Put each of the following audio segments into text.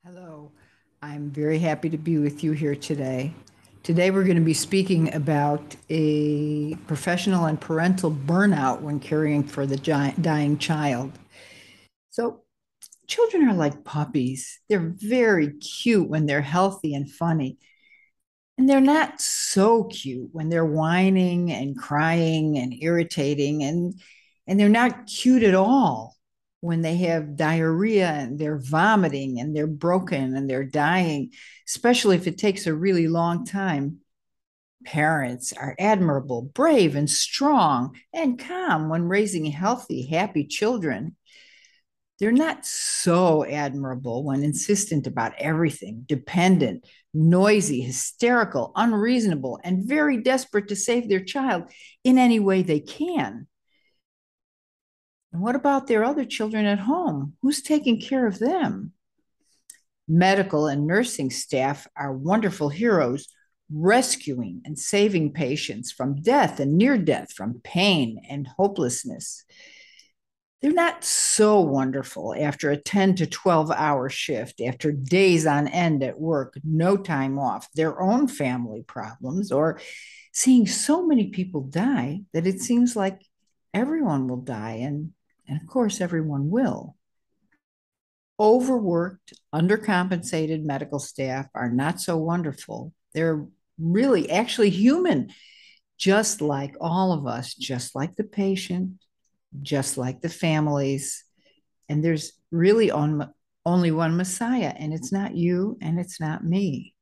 Hello, I'm very happy to be with you here today. Today, we're going to be speaking about a professional and parental burnout when caring for the dying child. So, children are like puppies. They're very cute when they're healthy and funny, and they're not so cute when they're whining and crying and irritating, and they're not cute at all when they have diarrhea and they're vomiting and they're broken and they're dying, especially if it takes a really long time. Parents are admirable, brave, and strong and calm when raising healthy, happy children. They're not so admirable when insistent about everything, dependent, noisy, hysterical, unreasonable, and very desperate to save their child in any way they can. And what about their other children at home? Who's taking care of them? Medical and nursing staff are wonderful heroes, rescuing and saving patients from death and near death, from pain and hopelessness. They're not so wonderful after a 10 to 12-hour shift, after days on end at work, no time off, their own family problems, or seeing so many people die that it seems like everyone will die. And of course, everyone will. Overworked, undercompensated medical staff are not so wonderful. They're really actually human, just like all of us, just like the patient, just like the families. And there's really only one Messiah, and it's not you and it's not me.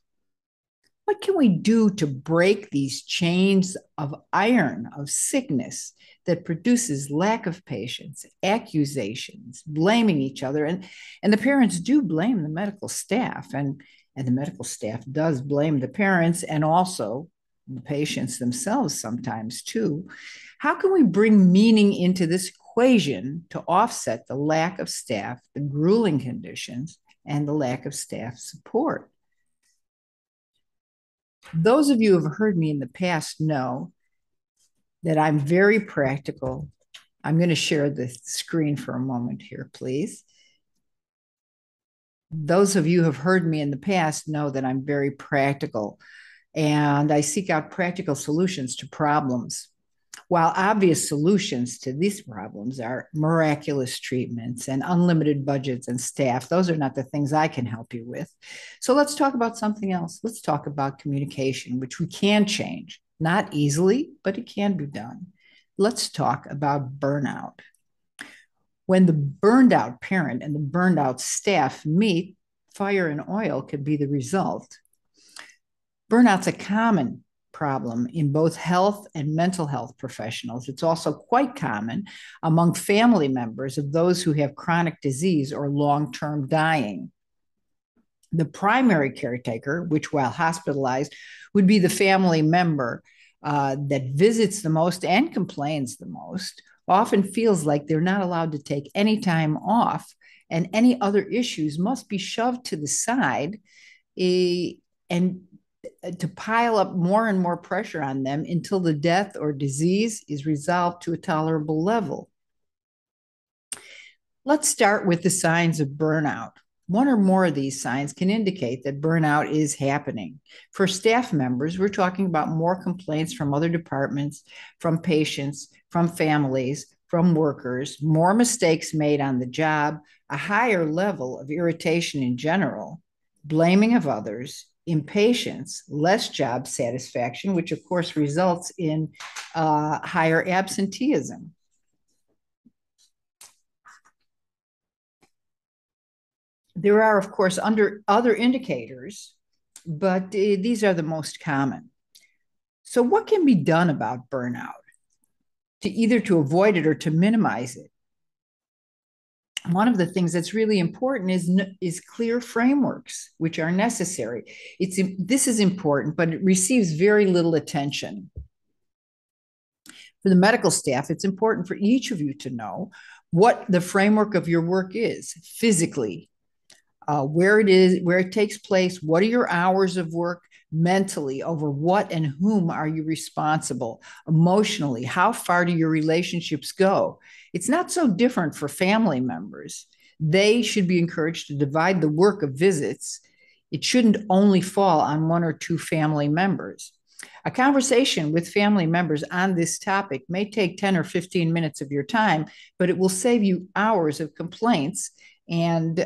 What can we do to break these chains of iron, of sickness that produces lack of patience, accusations, blaming each other? And the parents do blame the medical staff, and the medical staff does blame the parents and also the patients themselves sometimes too. How can we bring meaning into this equation to offset the lack of staff, the grueling conditions, and the lack of staff support? Those of you who have heard me in the past know that I'm very practical. I'm going to share the screen for a moment here, please. Those of you who have heard me in the past know that I'm very practical, and I seek out practical solutions to problems. While obvious solutions to these problems are miraculous treatments and unlimited budgets and staff, those are not the things I can help you with. So let's talk about something else. Let's talk about communication, which we can change. Not easily, but it can be done. Let's talk about burnout. When the burned out parent and the burned out staff meet, fire and oil could be the result. Burnout's a common problem in both health and mental health professionals. It's also quite common among family members of those who have chronic disease or long-term dying. The primary caretaker, which while hospitalized would be the family member that visits the most and complains the most, often feels like they're not allowed to take any time off, and any other issues must be shoved to the side and to pile up more and more pressure on them until the death or disease is resolved to a tolerable level. Let's start with the signs of burnout. One or more of these signs can indicate that burnout is happening. For staff members, we're talking about more complaints from other departments, from patients, from families, from workers, more mistakes made on the job, a higher level of irritation in general, blaming of others, impatience, less job satisfaction, which of course results in higher absenteeism. There are, of course, other indicators, but these are the most common. So what can be done about burnout to either to avoid it or to minimize it? One of the things that's really important is clear frameworks, which are necessary. This is important, but it receives very little attention. For the medical staff, it's important for each of you to know what the framework of your work is physically, where it is, where it takes place, what are your hours of work, mentally, over what and whom are you responsible, emotionally, how far do your relationships go? It's not so different for family members. They should be encouraged to divide the work of visits. It shouldn't only fall on one or two family members. A conversation with family members on this topic may take 10 or 15 minutes of your time, but it will save you hours of complaints and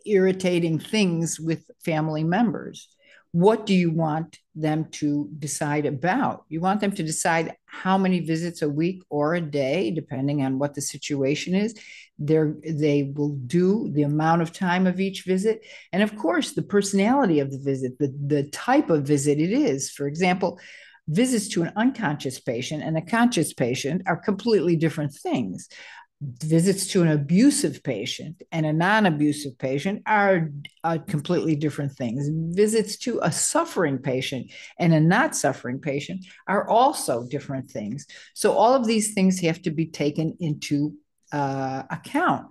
irritating things with family members. What do you want them to decide about? You want them to decide how many visits a week or a day, depending on what the situation is. They will do the amount of time of each visit. And of course, the personality of the visit, the type of visit it is. For example, visits to an unconscious patient and a conscious patient are completely different things. Visits to an abusive patient and a non-abusive patient are completely different things. Visits to a suffering patient and a not suffering patient are also different things. So all of these things have to be taken into account.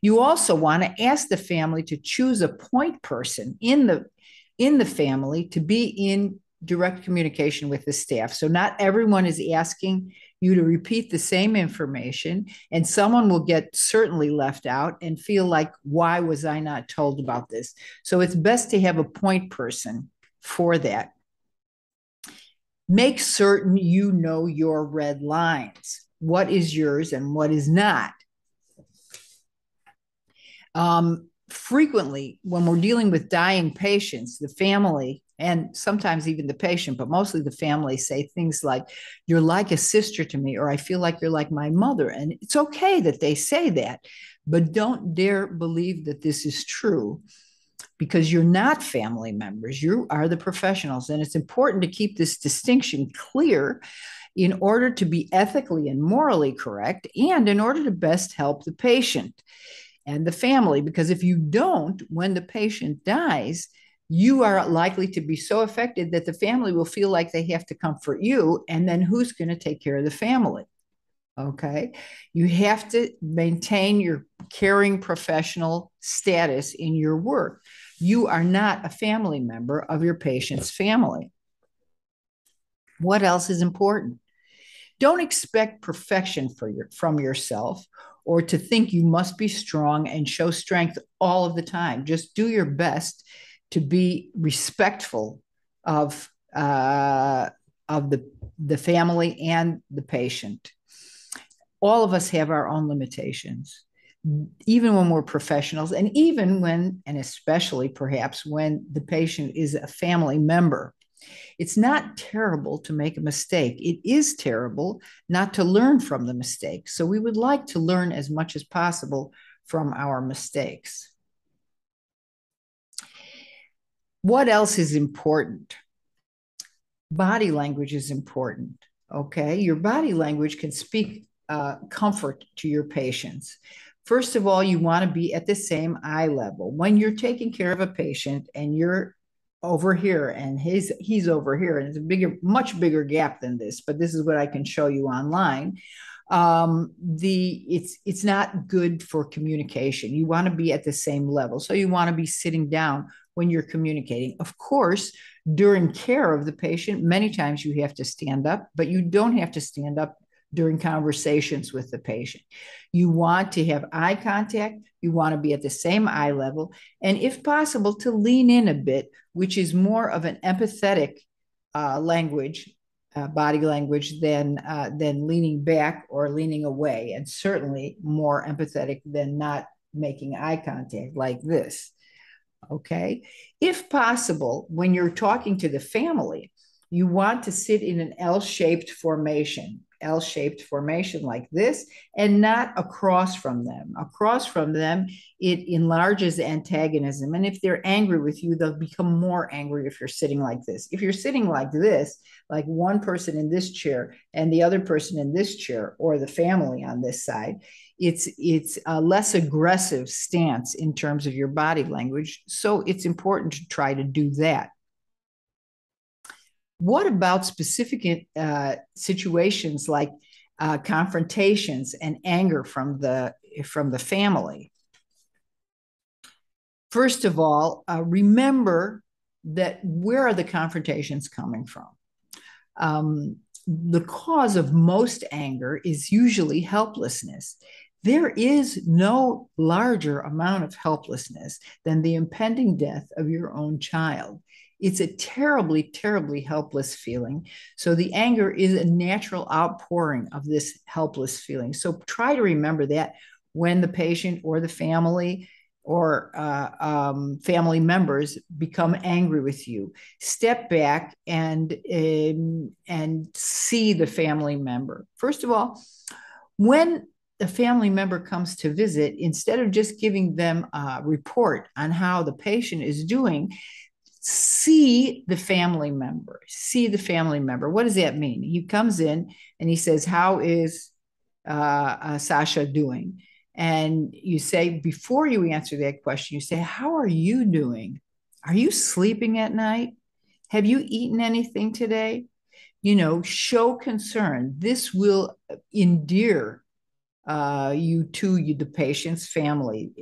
You also want to ask the family to choose a point person in the family to be in direct communication with the staff. So not everyone is asking you to repeat the same information, and someone will get certainly left out and feel like, why was I not told about this? So it's best to have a point person for that. Make certain you know your red lines. What is yours and what is not? Frequently, when we're dealing with dying patients, the family, and sometimes even the patient, but mostly the family, say things like, you're like a sister to me, or I feel like you're like my mother. And it's okay that they say that, but don't dare believe that this is true, because you're not family members. You are the professionals. And it's important to keep this distinction clear in order to be ethically and morally correct, and in order to best help the patient and the family. Because if you don't, when the patient dies, you are likely to be so affected that the family will feel like they have to comfort you. And then who's going to take care of the family? Okay. You have to maintain your caring professional status in your work. You are not a family member of your patient's family. What else is important? Don't expect perfection from yourself, or to think you must be strong and show strength all of the time. Just do your best to be respectful of the family and the patient. All of us have our own limitations, even when we're professionals, and even when, and especially perhaps when the patient is a family member. It's not terrible to make a mistake. It is terrible not to learn from the mistake. So we would like to learn as much as possible from our mistakes. What else is important? Body language is important, okay? Your body language can speak comfort to your patients. First of all, you want to be at the same eye level. When you're taking care of a patient and you're over here and he's over here, and it's a much bigger gap than this, but this is what I can show you online. It's not good for communication. You want to be at the same level. So you want to be sitting down when you're communicating. Of course, during care of the patient, many times you have to stand up, but you don't have to stand up during conversations with the patient. You want to have eye contact. You want to be at the same eye level, and if possible, to lean in a bit, which is more of an empathetic language, body language, than leaning back or leaning away, and certainly more empathetic than not making eye contact like this. Okay. If possible, when you're talking to the family, you want to sit in an L-shaped formation like this, and not across from them. Across from them, it enlarges antagonism. And if they're angry with you, they'll become more angry if you're sitting like this. If you're sitting like this, like one person in this chair and the other person in this chair, or the family on this side, it's a less aggressive stance in terms of your body language. So it's important to try to do that. What about specific situations like confrontations and anger from the family? First of all, remember that where are the confrontations coming from? The cause of most anger is usually helplessness. There is no larger amount of helplessness than the impending death of your own child. It's a terribly, terribly helpless feeling. So the anger is a natural outpouring of this helpless feeling. So try to remember that when the patient or the family or family members become angry with you, step back and see the family member. First of all, when a family member comes to visit, instead of just giving them a report on how the patient is doing, see the family member. See the family member. What does that mean? He comes in and he says, "How is Sasha doing?" And you say, before you answer that question, you say, "How are you doing? Are you sleeping at night? Have you eaten anything today?" Show concern. This will endear you to the patient's family.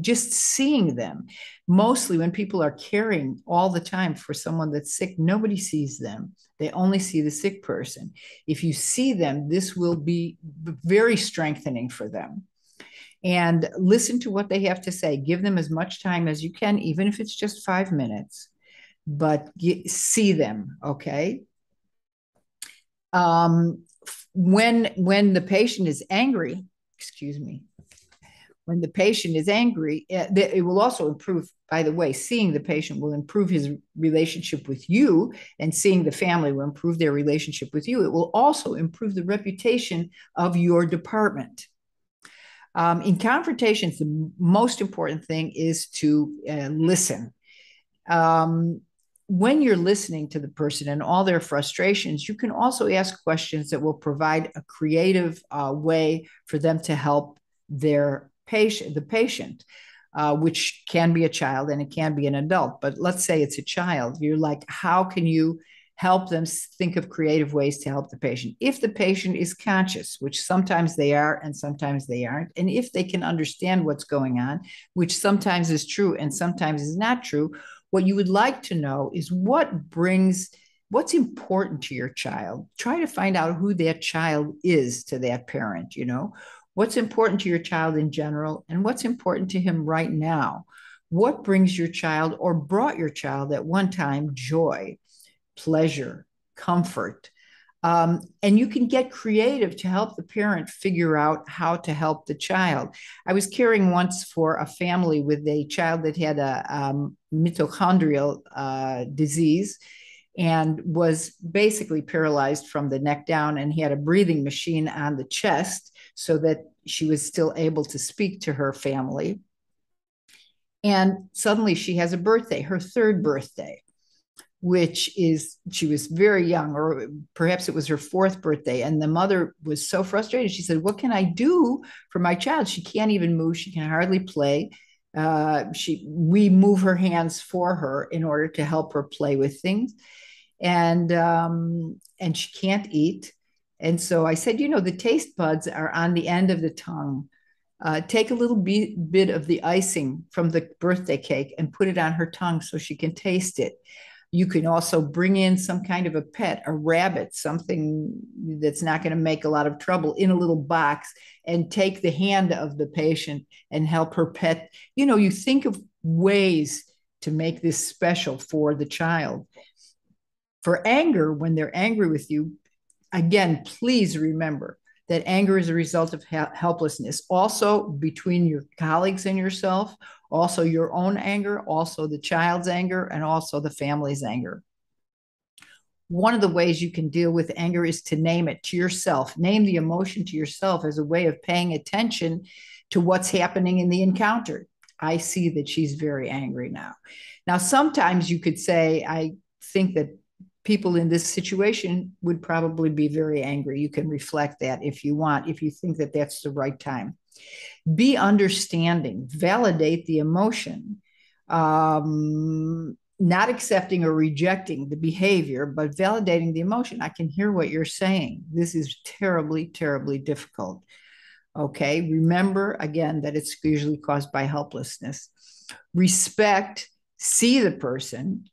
Just seeing them. Mostly when people are caring all the time for someone that's sick, nobody sees them. They only see the sick person. If you see them, this will be very strengthening for them. And listen to what they have to say. Give them as much time as you can, even if it's just 5 minutes, but see them, okay? When the patient is angry, excuse me, when the patient is angry, it will also improve, by the way, seeing the patient will improve his relationship with you, and seeing the family will improve their relationship with you. It will also improve the reputation of your department. In confrontations, the most important thing is to listen. When you're listening to the person and all their frustrations, you can also ask questions that will provide a creative way for them to help the patient, which can be a child and it can be an adult. But let's say it's a child. You're like, how can you help them think of creative ways to help the patient? If the patient is conscious, which sometimes they are and sometimes they aren't, and if they can understand what's going on, which sometimes is true and sometimes is not true, what you would like to know is what's important to your child. Try to find out who that child is to that parent, what's important to your child in general and what's important to him right now. What brings your child or brought your child at one time joy, pleasure, comfort. And you can get creative to help the parent figure out how to help the child. I was caring once for a family with a child that had a mitochondrial disease and was basically paralyzed from the neck down, and he had a breathing machine on the chest so that she was still able to speak to her family. And suddenly she has a birthday, her third birthday, she was very young, or perhaps it was her fourth birthday. And the mother was so frustrated. She said, "What can I do for my child? She can't even move. She can hardly play. We move her hands for her in order to help her play with things. And she can't eat." And so I said, the taste buds are on the end of the tongue. Take a little bit of the icing from the birthday cake and put it on her tongue so she can taste it. You can also bring in some kind of a pet, a rabbit, something that's not going to make a lot of trouble, in a little box, and take the hand of the patient and help her pet. You think of ways to make this special for the child. For anger, when they're angry with you, again, please remember that anger is a result of helplessness. Also, between your colleagues and yourself, also your own anger, also the child's anger, and also the family's anger. One of the ways you can deal with anger is to name it to yourself. Name the emotion to yourself as a way of paying attention to what's happening in the encounter. I see that she's very angry now. Now, sometimes you could say, I think that people in this situation would probably be very angry. You can reflect that if you want, if you think that that's the right time. Be understanding, validate the emotion, not accepting or rejecting the behavior, but validating the emotion. I can hear what you're saying. This is terribly, terribly difficult. Okay, remember again that it's usually caused by helplessness. Respect, see the person,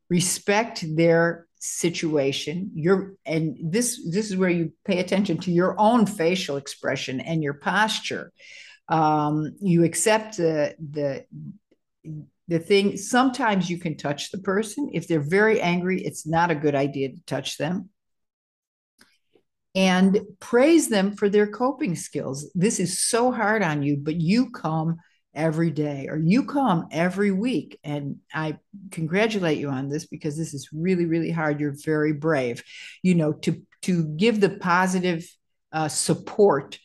respect their situation, and this is where you pay attention to your own facial expression and your posture. You accept the thing. Sometimes you can touch the person. If they're very angry, it's not a good idea to touch them. And praise them for their coping skills. This is so hard on you, but you come every day, or you come every week. And I congratulate you on this, because this is really, really hard. You're very brave, to give the positive support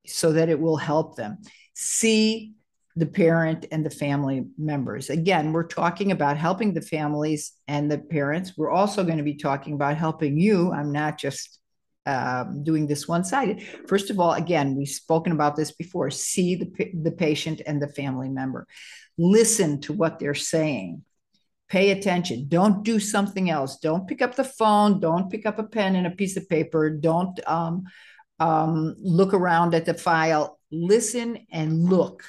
so that it will help them. See the parent and the family members. Again, we're talking about helping the families and the parents. We're also going to be talking about helping you. I'm not just doing this one-sided. First of all, again, we've spoken about this before. See the patient and the family member. Listen to what they're saying. Pay attention. Don't do something else. Don't pick up the phone. Don't pick up a pen and a piece of paper. Don't look around at the file. Listen and look.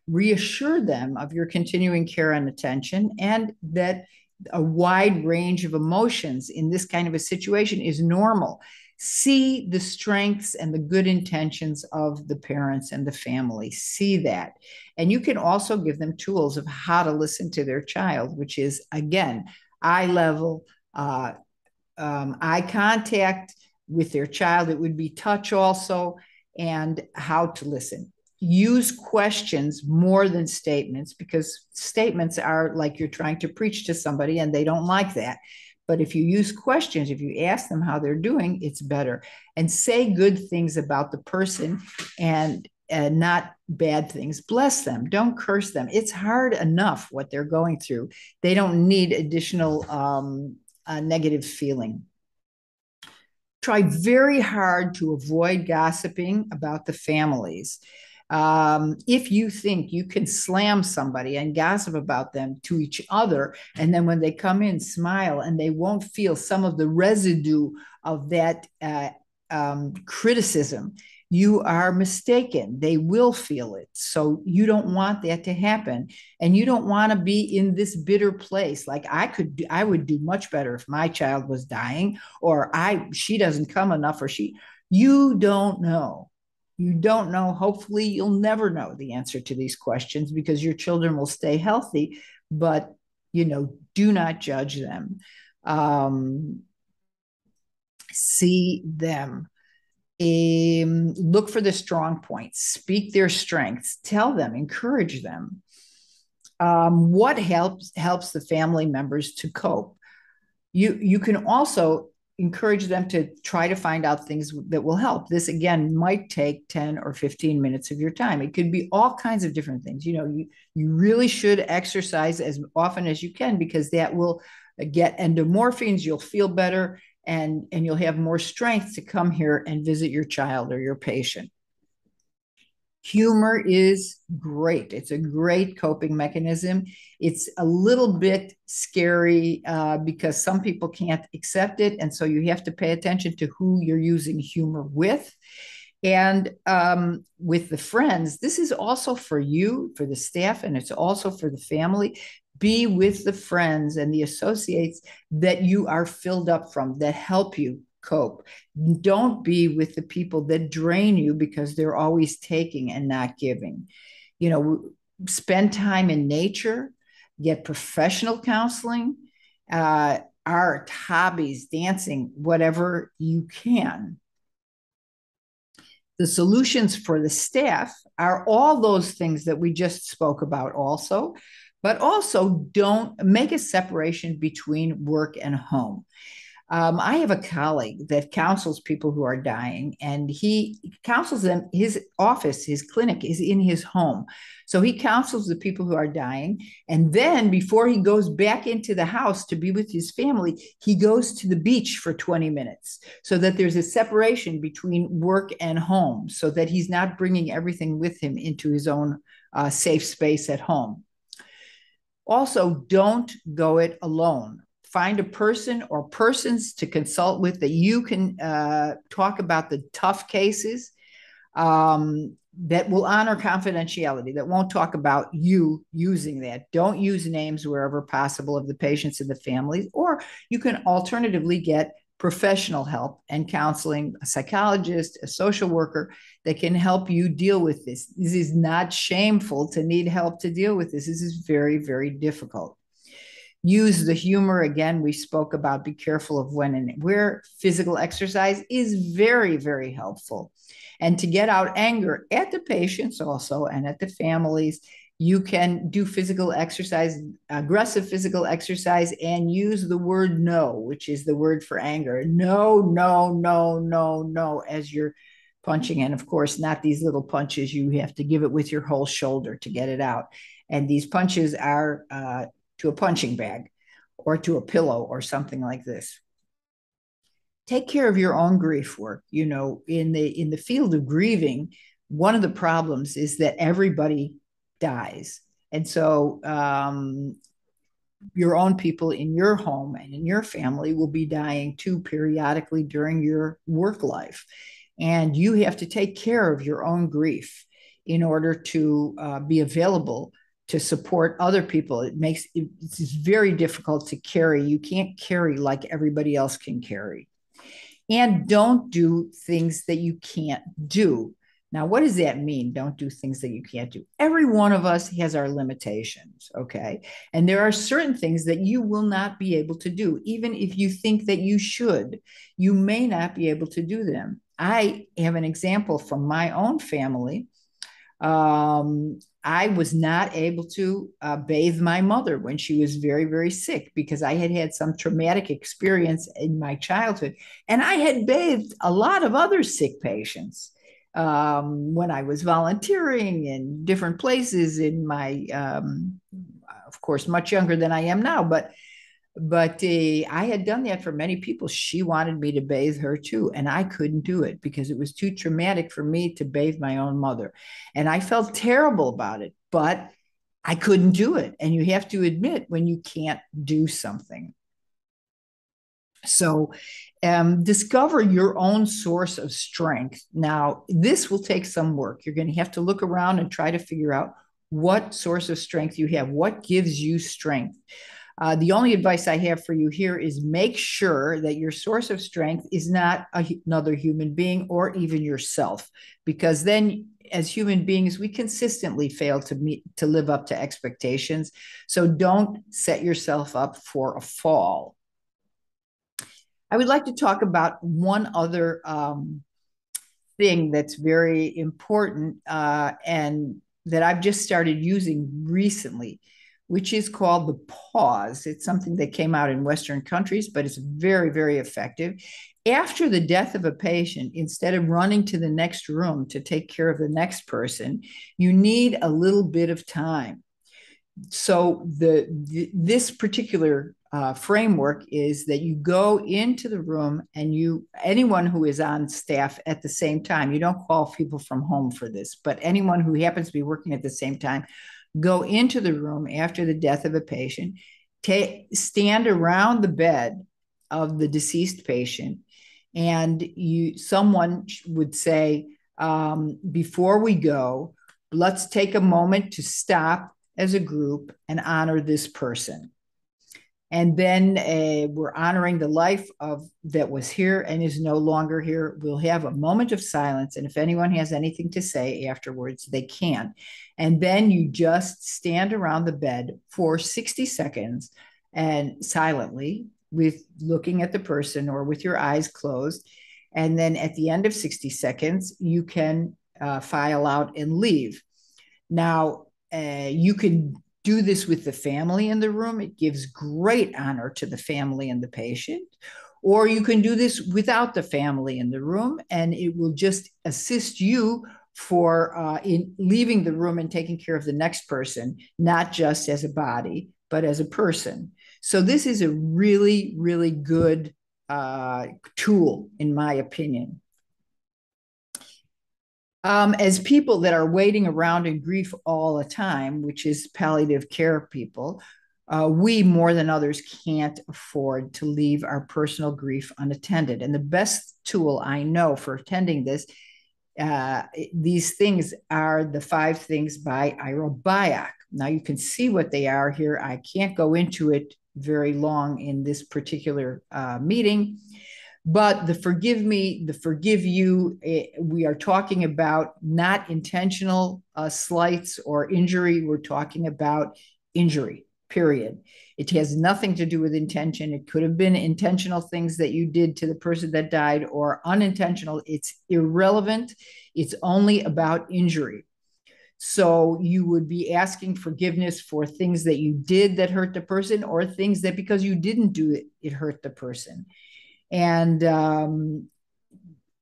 Reassure them of your continuing care and attention, and that a wide range of emotions in this kind of a situation is normal. See the strengths and the good intentions of the parents and the family. See that. And you can also give them tools of how to listen to their child, which is, again, eye level, eye contact with their child. It would be touch also, and how to listen. Use questions more than statements, because statements are like you're trying to preach to somebody and they don't like that. But if you use questions, if you ask them how they're doing, it's better. And say good things about the person, and not bad things. Bless them. Don't curse them. It's hard enough what they're going through. They don't need additional negative feeling. Try very hard to avoid gossiping about the families. If you think you can slam somebody and gossip about them to each other, and then when they come in, smile, and they won't feel some of the residue of that criticism, you are mistaken. They will feel it. So you don't want that to happen. And you don't want to be in this bitter place. Like I would do much better if my child was dying, or she doesn't come enough, or you don't know. You don't know. Hopefully, you'll never know the answer to these questions, because your children will stay healthy, but, do not judge them. See them. Look for the strong points. Speak their strengths. Tell them, encourage them. What helps the family members to cope? You can also encourage them to try to find out things that will help. This, again, might take 10 or 15 minutes of your time. It could be all kinds of different things. You really should exercise as often as you can, because that will get endorphins. You'll feel better, and you'll have more strength to come here and visit your child or your patient. Humor is great. It's a great coping mechanism. It's a little bit scary because some people can't accept it. And so you have to pay attention to who you're using humor with. And with the friends, this is also for you, for the staff, and it's also for the family. Be with the friends and the associates that you are filled up from, that help you cope. Don't be with the people that drain you, because they're always taking and not giving. Spend time in nature, get professional counseling, art, hobbies, dancing, whatever you can. The solutions for the staff are all those things that we just spoke about also, but also don't make a separation between work and home. I have a colleague that counsels people who are dying, and he counsels them. His office, his clinic is in his home. So he counsels the people who are dying. And then before he goes back into the house to be with his family, he goes to the beach for 20 minutes, so that there's a separation between work and home, so that he's not bringing everything with him into his own safe space at home. Also, don't go it alone. Find a person or persons to consult with that you can talk about the tough cases. that will honor confidentiality, that won't talk about you using that. Don't use names wherever possible of the patients and the families, or you can alternatively get professional help and counseling, a psychologist, a social worker that can help you deal with this. This is not shameful to need help to deal with this. This is very, very difficult. Use the humor. Again, we spoke about be careful of when and where. Physical exercise is very, very helpful. And to get out anger at the patients also and at the families, you can do physical exercise, aggressive physical exercise, and use the word no, which is the word for anger. No, no, no, no, no, as you're punching. And of course, not these little punches. You have to give it with your whole shoulder to get it out. And these punches are to a punching bag or to a pillow or something like this. Take care of your own grief work. You know, in the field of grieving, one of the problems is that everybody dies. And so your own people in your home and in your family will be dying too periodically during your work life. And you have to take care of your own grief in order to be available to support other people. It's very difficult to carry. You can't carry like everybody else can carry. And don't do things that you can't do. Now, what does that mean? Don't do things that you can't do. Every one of us has our limitations, okay? And there are certain things that you will not be able to do. Even if you think that you should, you may not be able to do them. I have an example from my own family. I was not able to bathe my mother when she was very, very sick because I had had some traumatic experience in my childhood. And I had bathed a lot of other sick patients when I was volunteering in different places in my, of course, much younger than I am now, but I had done that for many people. She wanted me to bathe her too, and I couldn't do it because it was too traumatic for me to bathe my own mother. And I felt terrible about it, but I couldn't do it. And you have to admit when you can't do something. So discover your own source of strength. Now, this will take some work. You're going to have to look around and try to figure out what source of strength you have, what gives you strength. The only advice I have for you here is make sure that your source of strength is not another human being or even yourself, because then as human beings, we consistently fail to live up to expectations. So don't set yourself up for a fall. I would like to talk about one other thing that's very important and that I've just started using recently, which is called the pause. It's something that came out in Western countries, but it's very, very effective. After the death of a patient, instead of running to the next room to take care of the next person, you need a little bit of time. So this particular framework is that you go into the room and anyone who is on staff at the same time, you don't call people from home for this, but anyone who happens to be working at the same time, go into the room after the death of a patient, stand around the bed of the deceased patient, and someone would say, before we go, let's take a moment to stop as a group and honor this person. And then we're honoring the life that was here and is no longer here. We'll have a moment of silence. And if anyone has anything to say afterwards, they can. And then you just stand around the bed for 60 seconds and silently with looking at the person or with your eyes closed. And then at the end of 60 seconds, you can file out and leave. Now, you can do this with the family in the room. It gives great honor to the family and the patient. Or you can do this without the family in the room, and it will just assist you in leaving the room and taking care of the next person, not just as a body, but as a person. So this is a really, really good tool, in my opinion. As people that are waiting around in grief all the time, which is palliative care people, we more than others can't afford to leave our personal grief unattended. And the best tool I know for attending this These things are the 5 things by Ira Byock. Now you can see what they are here. I can't go into it very long in this particular meeting, but the forgive me, the forgive you, we are talking about not intentional slights or injury. We're talking about injury, period. It has nothing to do with intention. It could have been intentional things that you did to the person that died or unintentional. It's irrelevant. It's only about injury. So you would be asking forgiveness for things that you did that hurt the person, or things that because you didn't do it, it hurt the person. And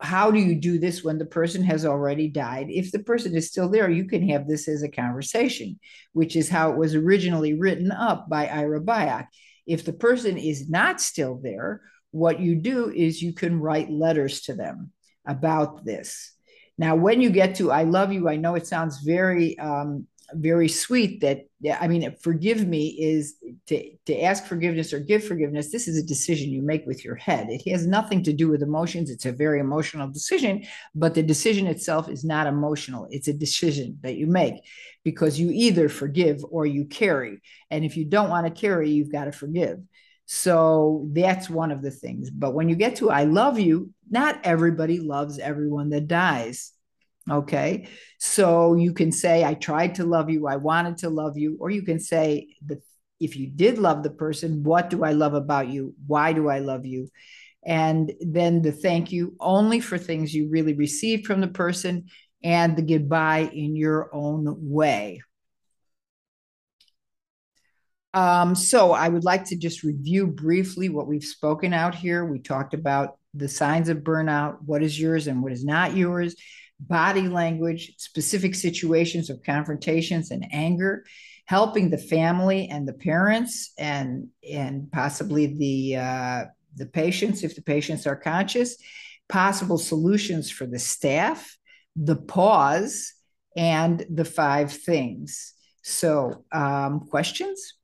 how do you do this when the person has already died? If the person is still there, you can have this as a conversation, which is how it was originally written up by Ira Byock. If the person is not still there, what you do is you can write letters to them about this. Now, when you get to I love you, I know it sounds very very sweet that, I mean, forgive me is to ask forgiveness or give forgiveness. This is a decision you make with your head. It has nothing to do with emotions. It's a very emotional decision, but the decision itself is not emotional. It's a decision that you make because you either forgive or you carry. And if you don't want to carry, you've got to forgive. So that's one of the things. But when you get to I love you, not everybody loves everyone that dies. Okay. So you can say, I tried to love you. I wanted to love you. Or you can say, if you did love the person, what do I love about you? Why do I love you? And then the thank you only for things you really received from the person, and the goodbye in your own way. So I would like to just review briefly what we've spoken out here. We talked about the signs of burnout, what is yours and what is not yours, body language, specific situations of confrontations and anger, helping the family and the parents and possibly the patients, if the patients are conscious, possible solutions for the staff, the pause, and the 5 things. So questions?